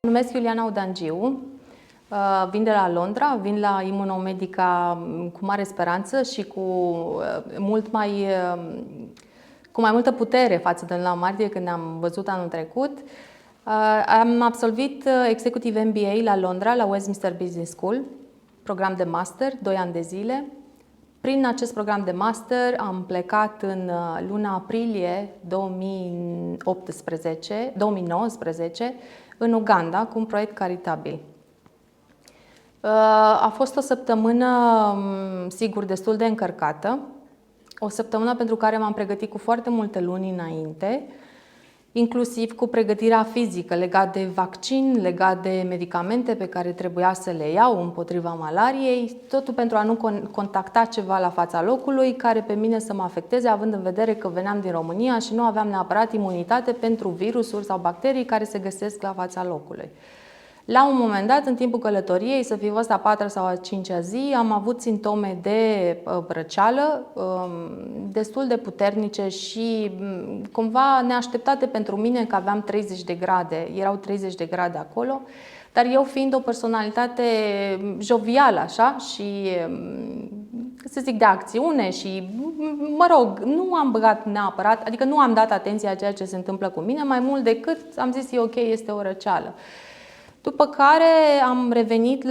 Mă numesc Iuliana Udangiu, vin de la Londra, vin la Immunomedica cu mare speranță și cu mai multă putere față de la martie, când ne-am văzut anul trecut. Am absolvit Executive MBA la Londra, la Westminster Business School, program de master, 2 ani de zile. Prin acest program de master am plecat în luna aprilie 2019 în Uganda cu un proiect caritabil. A fost o săptămână, sigur, destul de încărcată, o săptămână pentru care m-am pregătit cu foarte multe luni înainte, inclusiv cu pregătirea fizică legat de vaccin, legat de medicamente pe care trebuia să le iau împotriva malariei, totul pentru a nu contacta ceva la fața locului care pe mine să mă afecteze, având în vedere că veneam din România și nu aveam neapărat imunitate pentru virusuri sau bacterii care se găsesc la fața locului. La un moment dat, în timpul călătoriei, să fi fost a 4-a sau a 5-a zi, am avut simptome de răceală destul de puternice și cumva neașteptate pentru mine, că aveam 30 de grade, erau 30 de grade acolo, dar eu fiind o personalitate jovială așa și, să zic, de acțiune și, mă rog, nu am băgat neapărat, adică nu am dat atenție a ceea ce se întâmplă cu mine, mai mult decât am zis, e ok, este o răceală. După care am revenit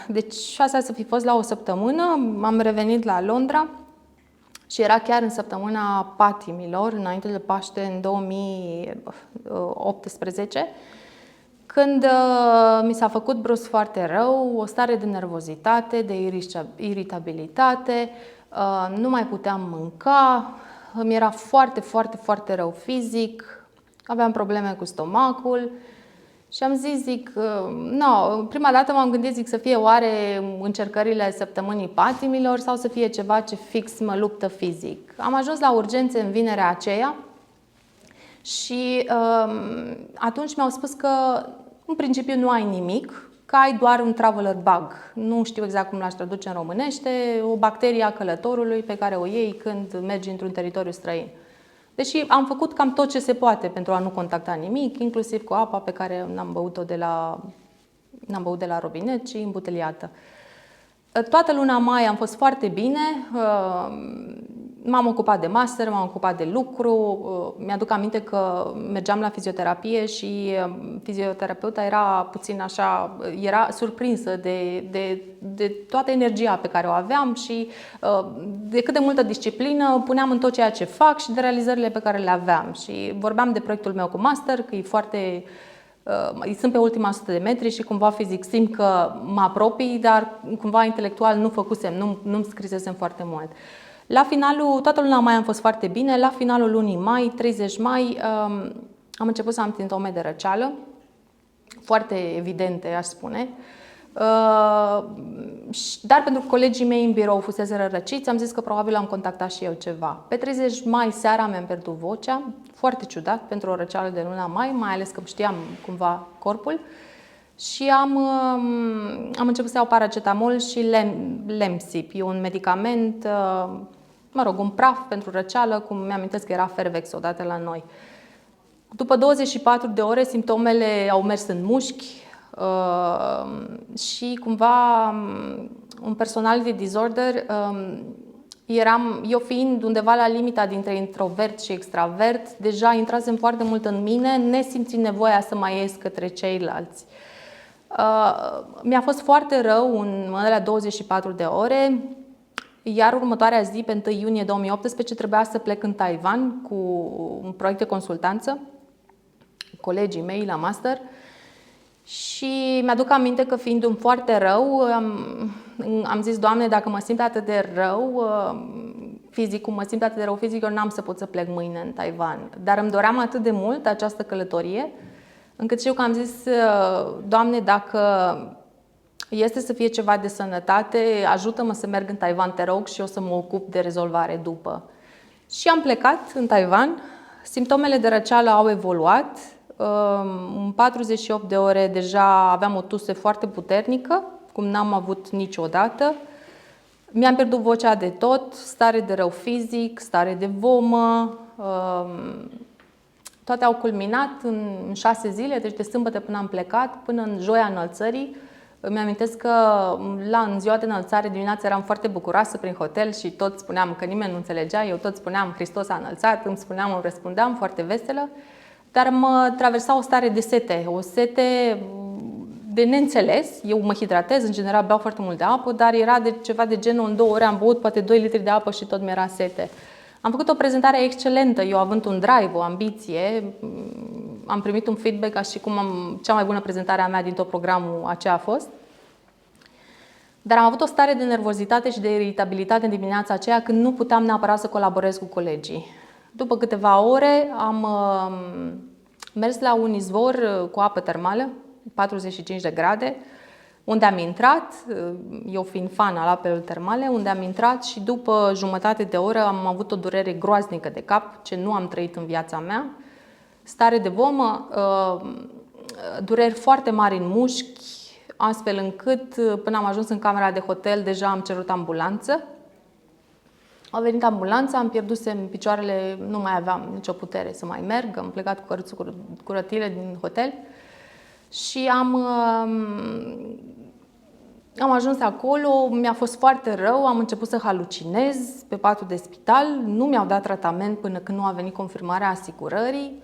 deci asta să fi fost la o săptămână, am revenit la Londra și era chiar în săptămâna patimilor, înainte de Paște, în 2018, când mi s-a făcut brusc foarte rău, o stare de nervozitate, de iritabilitate, nu mai puteam mânca, îmi era foarte, foarte, foarte rău fizic, aveam probleme cu stomacul. Și am zis, prima dată m-am gândit, să fie oare încercările săptămânii patimilor sau să fie ceva ce fix mă luptă fizic. Am ajuns la urgențe în vinerea aceea și atunci mi-au spus că în principiu nu ai nimic, că ai doar un traveler bug. Nu știu exact cum l-aș traduce în românește, o bacterie a călătorului pe care o iei când mergi într-un teritoriu străin. Deși am făcut cam tot ce se poate pentru a nu contacta nimic, inclusiv cu apa pe care n-am băut de la robinet, ci îmbuteliată. Toată luna mai am fost foarte bine, m-am ocupat de master, m-am ocupat de lucru, mi-aduc aminte că mergeam la fizioterapie și fizioterapeuta era puțin așa, era surprinsă de toată energia pe care o aveam și de cât de multă disciplină puneam în tot ceea ce fac și de realizările pe care le aveam. Și vorbeam de proiectul meu cu master, că e foarte... sunt pe ultima 100 de metri și cumva fizic simt că mă apropii, dar cumva intelectual nu făcusem, nu-mi scrisesem foarte mult. La finalul, toată luna mai am fost foarte bine, la finalul lunii mai, 30 mai, am început să am simptome de răceală, foarte evidente, aș spune. Dar pentru că colegii mei în birou fusese răciți, am zis că probabil am contactat și eu ceva. Pe 30 mai seara mi-am pierdut vocea, foarte ciudat pentru o răceală de luna mai, mai ales că știam cumva corpul. Și am început să iau paracetamol și Lemsip. E un medicament, un praf pentru răceală, cum mi-amintesc că era Fervex odată la noi. După 24 de ore, simptomele au mers în mușchi și cumva un personality disorder, eu fiind undeva la limita dintre introvert și extravert, deja intrasem foarte mult în mine, nesimțind nevoia să mai ies către ceilalți. Mi-a fost foarte rău în alea 24 de ore, iar următoarea zi, pe 1 iunie 2018, trebuia să plec în Taiwan cu un proiect de consultanță, colegii mei la master. Și mi-aduc aminte că fiind foarte rău, am zis, Doamne, dacă mă simt atât de rău fizic, cum mă simt atât de rău fizic, eu n-am să pot să plec mâine în Taiwan. Dar îmi doream atât de mult această călătorie, încât știu că am zis, Doamne, dacă este să fie ceva de sănătate, ajută-mă să merg în Taiwan, te rog, și eu să mă ocup de rezolvare după. Și am plecat în Taiwan, simptomele de răceală au evoluat, în 48 de ore deja aveam o tuse foarte puternică, cum n-am avut niciodată. Mi-am pierdut vocea de tot, stare de rău fizic, stare de vomă, Toate au culminat în 6 zile, deci de sâmbătă până am plecat, până în joia înălțării. Îmi amintesc că în ziua de înălțare dimineața eram foarte bucuroasă prin hotel și tot spuneam, că nimeni nu înțelegea, eu tot spuneam Hristos a înălțat, îmi răspundeam foarte veselă, dar mă traversa o stare de sete, o sete de neînțeles. Eu mă hidratez, în general beau foarte mult de apă, dar era de ceva de genul în 2 ore am băut poate 2 litri de apă și tot mi-era sete. Am făcut o prezentare excelentă, eu având un drive, o ambiție, am primit un feedback ca și cum cea mai bună prezentare a mea din tot programul aceea a fost. Dar am avut o stare de nervozitate și de iritabilitate în dimineața aceea când nu puteam neapărat să colaborez cu colegii. După câteva ore am mers la un izvor cu apă termală, 45 de grade, unde am intrat, eu fiind fan al apelor termale, unde am intrat și după jumătate de oră am avut o durere groaznică de cap, ce nu am trăit în viața mea, stare de vomă, dureri foarte mari în mușchi, astfel încât până am ajuns în camera de hotel deja am cerut ambulanță. A venit ambulanța, am pierdusem picioarele, nu mai aveam nicio putere să mai merg, am plecat cu rătile din hotel și am ajuns acolo, mi-a fost foarte rău, am început să halucinez pe patul de spital, nu mi-au dat tratament până când nu a venit confirmarea asigurării.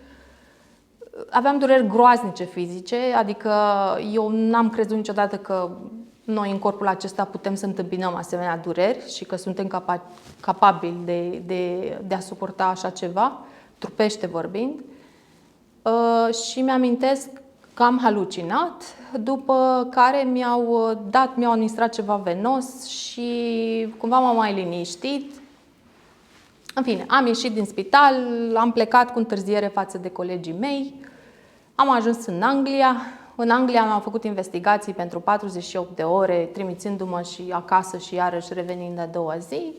Aveam dureri groaznice fizice, adică eu n-am crezut niciodată că noi în corpul acesta putem să întâmpinăm asemenea dureri și că suntem capabili de a suporta așa ceva, trupește vorbind. Și mi-amintesc că am halucinat, după care mi-au administrat ceva venos și cumva m-am mai liniștit. În fine, am ieșit din spital, am plecat cu întârziere față de colegii mei, am ajuns în Anglia. În Anglia am făcut investigații pentru 48 de ore, trimițându-mă și acasă și iarăși revenind a doua zi,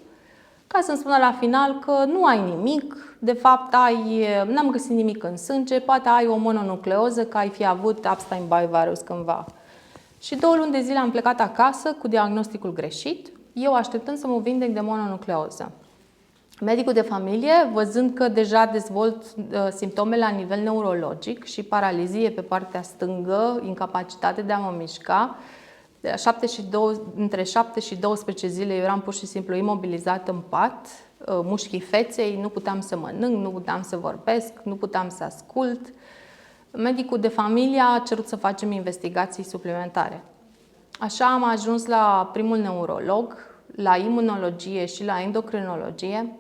ca să-mi spună la final că nu ai nimic, de fapt n-am găsit nimic în sânge, poate ai o mononucleoză, că ai fi avut Epstein-Barr virus cândva. Și 2 luni de zile am plecat acasă cu diagnosticul greșit, eu așteptând să mă vindec de mononucleoză. Medicul de familie, văzând că deja dezvolt simptome la nivel neurologic și paralizie pe partea stângă, incapacitate de a mă mișca, între 7 și 12 zile eu eram pur și simplu imobilizată în pat, mușchii feței, nu puteam să mănânc, nu puteam să vorbesc, nu puteam să ascult. Medicul de familie a cerut să facem investigații suplimentare. Așa am ajuns la primul neurolog, la imunologie și la endocrinologie,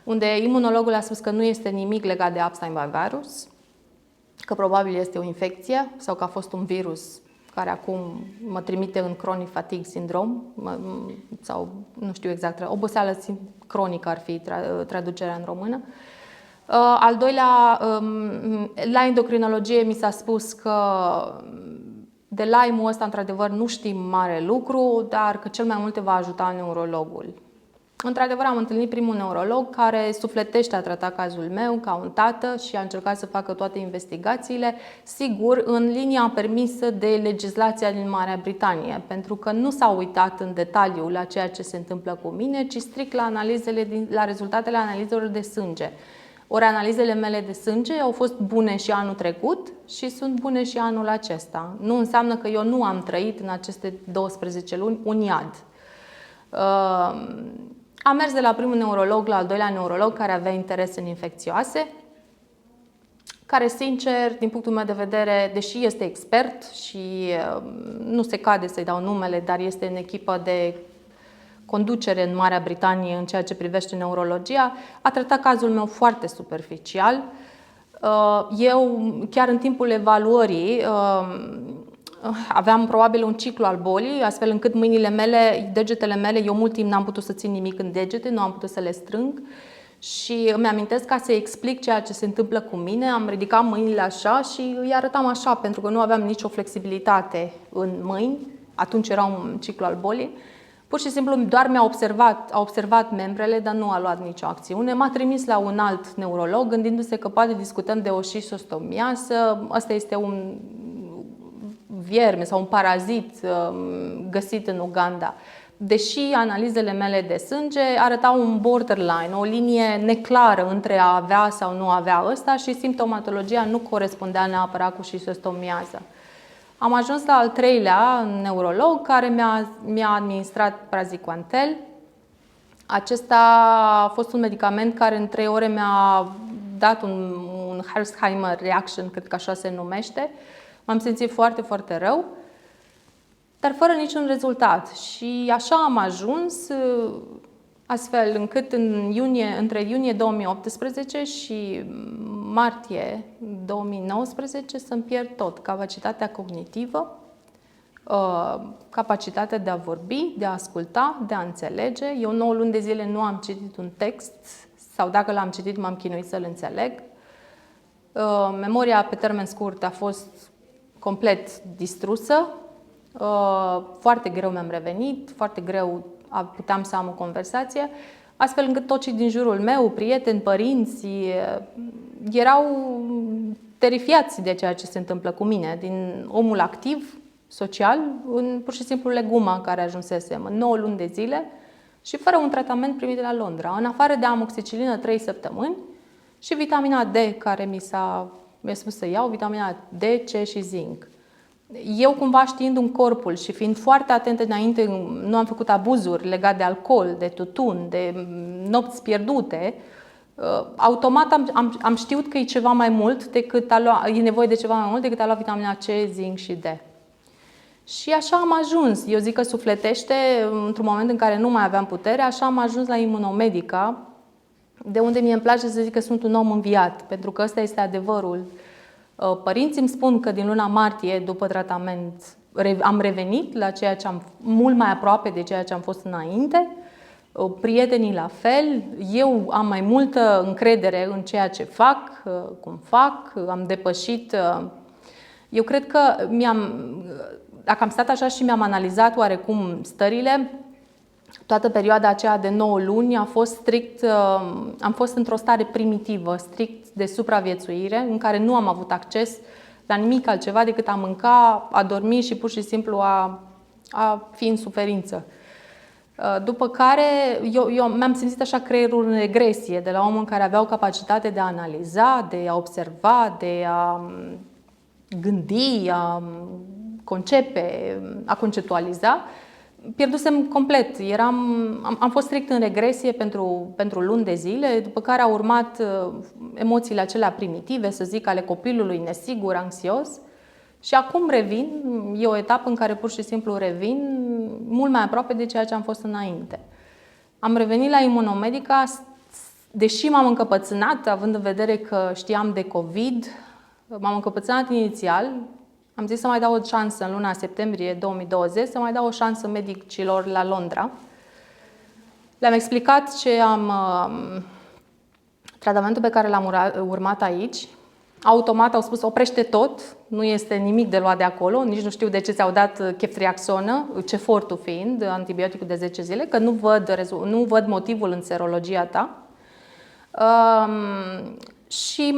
unde imunologul a spus că nu este nimic legat de Epstein-Barr virus, că probabil este o infecție sau că a fost un virus care acum mă trimite în chronic fatigue syndrome sau nu știu exact, oboseală cronică ar fi traducerea în română. Al doilea, la endocrinologie mi s-a spus că de Lyme-ul ăsta într-adevăr nu știm mare lucru, dar că cel mai mult te va ajuta neurologul. Într-adevăr, am întâlnit primul neurolog care sufletește a tratat cazul meu ca un tată și a încercat să facă toate investigațiile, sigur, în linia permisă de legislația din Marea Britanie, pentru că nu s-a uitat în detaliu la ceea ce se întâmplă cu mine, ci strict la rezultatele analizelor de sânge. Ori analizele mele de sânge au fost bune și anul trecut și sunt bune și anul acesta. Nu înseamnă că eu nu am trăit în aceste 12 luni un iad. Am mers de la primul neurolog la al doilea neurolog care avea interese în infecțioase, care, sincer, din punctul meu de vedere, deși este expert și nu se cade să-i dau numele, dar este în echipă de conducere în Marea Britanie în ceea ce privește neurologia, a tratat cazul meu foarte superficial. Eu, chiar în timpul evaluării, aveam probabil un ciclu al bolii, astfel încât mâinile mele, degetele mele, eu mult timp n-am putut să țin nimic în degete, nu am putut să le strâng. Și îmi amintesc, ca să explic ceea ce se întâmplă cu mine, am ridicat mâinile așa și îi arătam așa, pentru că nu aveam nicio flexibilitate în mâini. Atunci era un ciclu al bolii. Pur și simplu doar a observat membrele, dar nu a luat nicio acțiune. M-a trimis la un alt neurolog, gândindu-se că poate discutăm de o șistostomiasă. Asta este un vierme sau un parazit găsit în Uganda. Deși analizele mele de sânge arătau un borderline, o linie neclară între a avea sau nu avea ăsta și simptomatologia nu corespundea neapărat cu șistostomiază. Am ajuns la al treilea neurolog care mi-a administrat praziquantel. Acesta a fost un medicament care în 3 ore mi-a dat un Herxheimer reaction, cred că așa se numește. M-am simțit foarte, foarte rău, dar fără niciun rezultat. Și așa am ajuns, astfel încât între iunie 2018 și martie 2019 să-mi pierd tot: capacitatea cognitivă, capacitatea de a vorbi, de a asculta, de a înțelege. Eu 9 luni de zile nu am citit un text, sau dacă l-am citit m-am chinuit să-l înțeleg. Memoria pe termen scurt a fost complet distrusă. Foarte greu mi-am revenit, foarte greu puteam să am o conversație, astfel încât toți cei din jurul meu, prieteni, părinți, erau terifiați de ceea ce se întâmplă cu mine, din omul activ, social, în pur și simplu leguma în care ajunsesem, în 9 luni de zile și fără un tratament primit de la Londra, în afară de amoxicilină 3 săptămâni și vitamina D, care mi-a spus să iau, vitamina D, C și zinc. Eu, cumva știind corpul și fiind foarte atentă înainte, nu am făcut abuzuri legate de alcool, de tutun, de nopți pierdute, automat am știut că e ceva mai mult decât e nevoie de ceva mai mult decât a lua vitamina C, zinc și D. Și așa am ajuns. Eu zic că sufletește, într-un moment în care nu mai aveam putere, așa am ajuns la Immunomedica, de unde mie îmi place să zic că sunt un om înviat, pentru că ăsta este adevărul. Părinții îmi spun că din luna martie, după tratament, am revenit la ceea ce am, mult mai aproape de ceea ce am fost înainte. Prietenii la fel. Eu am mai multă încredere în ceea ce fac, cum fac. Am depășit. Eu cred că dacă am stat așa și mi-am analizat oarecum stările, toată perioada aceea de 9 luni am fost într-o stare primitivă, strict de supraviețuire, în care nu am avut acces la nimic altceva decât a mânca, a dormi și pur și simplu a fi în suferință. După care eu mi-am simțit așa creierul în regresie, de la omul care avea o capacitate de a analiza, de a observa, de a gândi, a concepe, a conceptualiza. Pierdusem complet. Am fost strict în regresie pentru luni de zile, după care au urmat emoțiile acelea primitive, să zic, ale copilului nesigur, anxios. Și acum revin, e o etapă în care pur și simplu revin mult mai aproape de ceea ce am fost înainte. Am revenit la Immunomedica, deși m-am încăpățânat, având în vedere că știam de COVID, m-am încăpățânat inițial. Am zis să mai dau o șansă în luna septembrie 2020, să mai dau o șansă medicilor la Londra. Le-am explicat tratamentul pe care l-am urmat aici. Automat au spus: oprește tot, nu este nimic de luat de acolo, nici nu știu de ce ți-au dat ceftriaxonă, cefortul fiind, antibioticul de 10 zile, că nu văd motivul în serologia ta. Și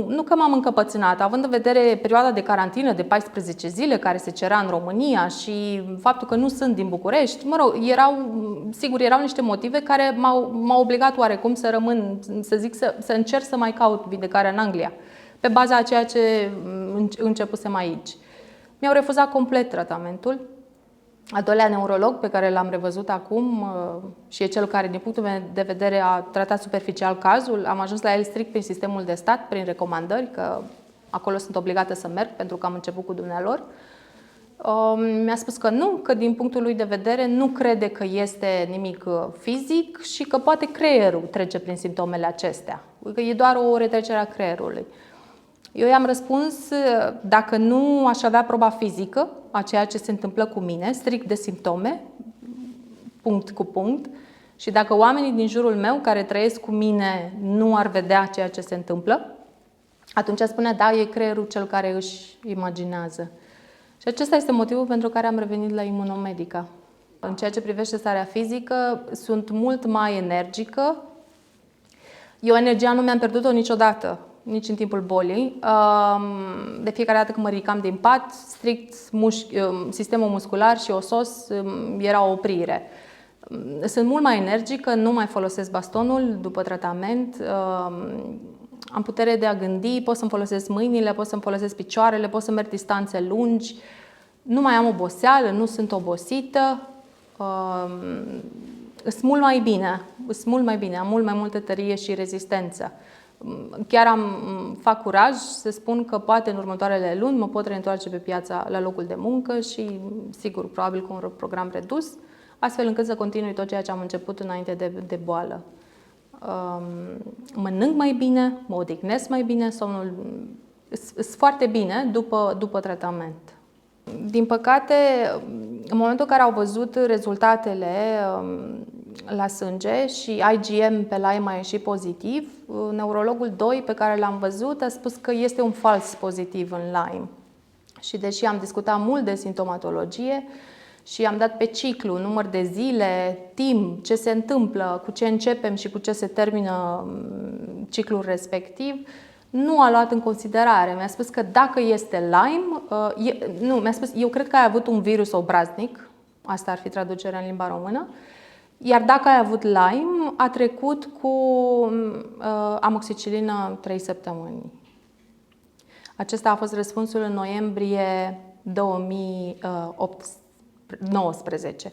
nu că m-am încăpățânat, având în vedere perioada de carantină de 14 zile care se cerea în România și faptul că nu sunt din București, mă rog, erau niște motive care m-au obligat oarecum să rămân, să încerc să mai caut vindecarea în Anglia, pe baza a ceea ce începusem aici. Mi-au refuzat complet tratamentul. Al doilea neurolog pe care l-am revăzut acum și e cel care, din punctul meu de vedere, a tratat superficial cazul, am ajuns la el strict prin sistemul de stat, prin recomandări, că acolo sunt obligată să merg pentru că am început cu dumnealor. Mi-a spus că nu, că din punctul lui de vedere nu crede că este nimic fizic și că poate creierul trece prin simptomele acestea, că e doar o retrecere a creierului. Eu i-am răspuns, dacă nu aș avea proba fizică a ceea ce se întâmplă cu mine, strict de simptome, punct cu punct, și dacă oamenii din jurul meu care trăiesc cu mine nu ar vedea ceea ce se întâmplă, atunci spunea: da, e creierul cel care își imaginează. Și acesta este motivul pentru care am revenit la Immunomedica. În ceea ce privește starea fizică, sunt mult mai energică. Eu energia nu mi-am pierdut-o niciodată. nici în timpul bolii. De fiecare dată când mă ridicam din pat, strict sistemul muscular și osos era o oprire. Sunt mult mai energică, nu mai folosesc bastonul după tratament, am putere de a gândi, pot să-mi folosesc mâinile, pot să-mi folosesc picioarele, pot să merg distanțe lungi, nu mai am oboseală, nu sunt obosită, sunt mult mai bine, am mult mai multă tărie și rezistență. Chiar fac curaj să spun că poate în următoarele luni mă pot reîntoarce pe piața la locul de muncă și, sigur, probabil cu un program redus, astfel încât să continui tot ceea ce am început înainte de boală. Mănânc mai bine, mă odihnesc mai bine, somnul sunt foarte bine după tratament. Din păcate, în momentul în care au văzut rezultatele la sânge și IgM pe Lyme a ieșit pozitiv, neurologul 2 pe care l-am văzut a spus că este un fals pozitiv în Lyme. Și deși am discutat mult de simptomatologie și am dat pe ciclu, număr de zile, timp, ce se întâmplă, cu ce începem și cu ce se termină ciclul respectiv, nu a luat în considerare. Mi-a spus că dacă este Lyme, mi-a spus, eu cred că ai avut un virus obraznic, asta ar fi traducerea în limba română, iar dacă ai avut Lyme, a trecut cu amoxicilină 3 săptămâni. Acesta a fost răspunsul în noiembrie 2019.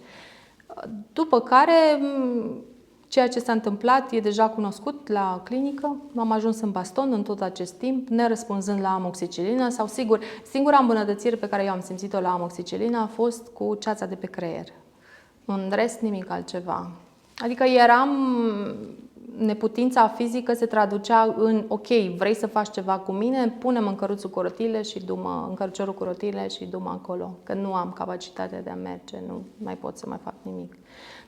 După care, ceea ce s-a întâmplat e deja cunoscut la clinică. Am ajuns în baston în tot acest timp, nerăspunzând la amoxicilină sau, sigur, singura îmbunătățire pe care eu am simțit-o la amoxicilină a fost cu ceața de pe creier. În rest, nimic altceva. Adică neputința fizică se traducea în ok, vrei să faci ceva cu mine, pune-mă în căruțul cu rotile și du-mă, în căruciorul cu rotile și du-mă acolo, că nu am capacitatea de a merge, nu mai pot să mai fac nimic.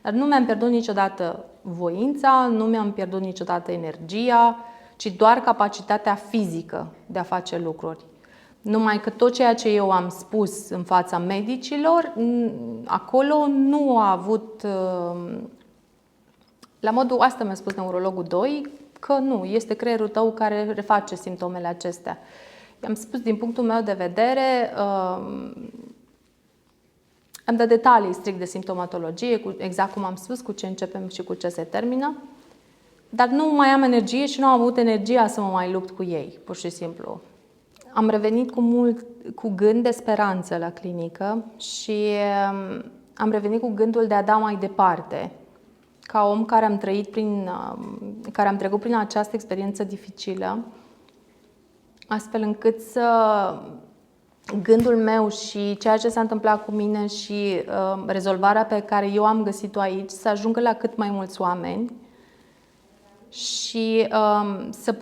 Dar nu mi-am pierdut niciodată voința, nu mi-am pierdut niciodată energia, ci doar capacitatea fizică de a face lucruri. Numai că tot ceea ce eu am spus în fața medicilor, acolo nu a avut, la modul, asta mi-a spus neurologul 2, că nu, este creierul tău care reface simptomele acestea. I-am spus, din punctul meu de vedere, am dat detalii strict de simptomatologie, exact cum am spus, cu ce începem și cu ce se termină, dar nu mai am energie și nu am avut energia să mă mai lupt cu ei, pur și simplu. Am revenit cu gând de speranță la clinică și am revenit cu gândul de a da mai departe. Ca om care am trecut prin această experiență dificilă, astfel încât gândul meu și ceea ce s-a întâmplat cu mine și rezolvarea pe care eu am găsit-o aici să ajungă la cât mai mulți oameni și să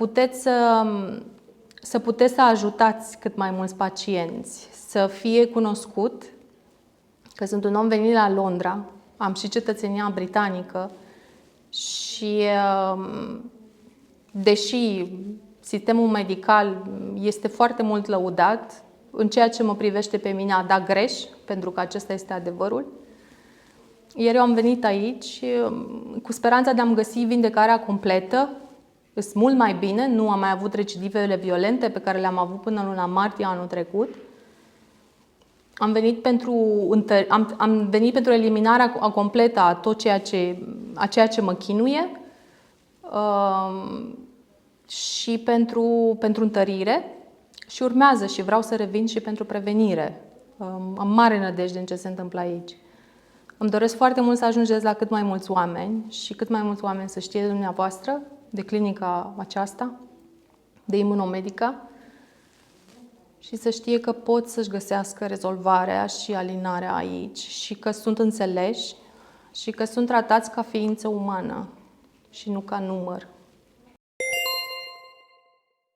puteți să ajutați cât mai mulți pacienți, să fie cunoscut că sunt un om venit la Londra, am și cetățenia britanică și deși sistemul medical este foarte mult lăudat, în ceea ce mă privește pe mine a dat greș, pentru că acesta este adevărul. Iar eu am venit aici cu speranța de a-mi găsi vindecarea completă. Sunt mult mai bine, nu am mai avut recidivele violente pe care le-am avut până luna martie anul trecut. Am venit pentru eliminarea completă a tot ceea ce mă chinuie și pentru întărire. Și urmează și vreau să revin și pentru prevenire. Am mare nădejde în ce se întâmplă aici. Îmi doresc foarte mult să ajungeți la cât mai mulți oameni și cât mai mulți oameni să știe de dumneavoastră, de clinica aceasta, de Imunomedica, și să știe că pot să-și găsească rezolvarea și alinarea aici și că sunt înțeleși și că sunt tratați ca ființă umană și nu ca număr.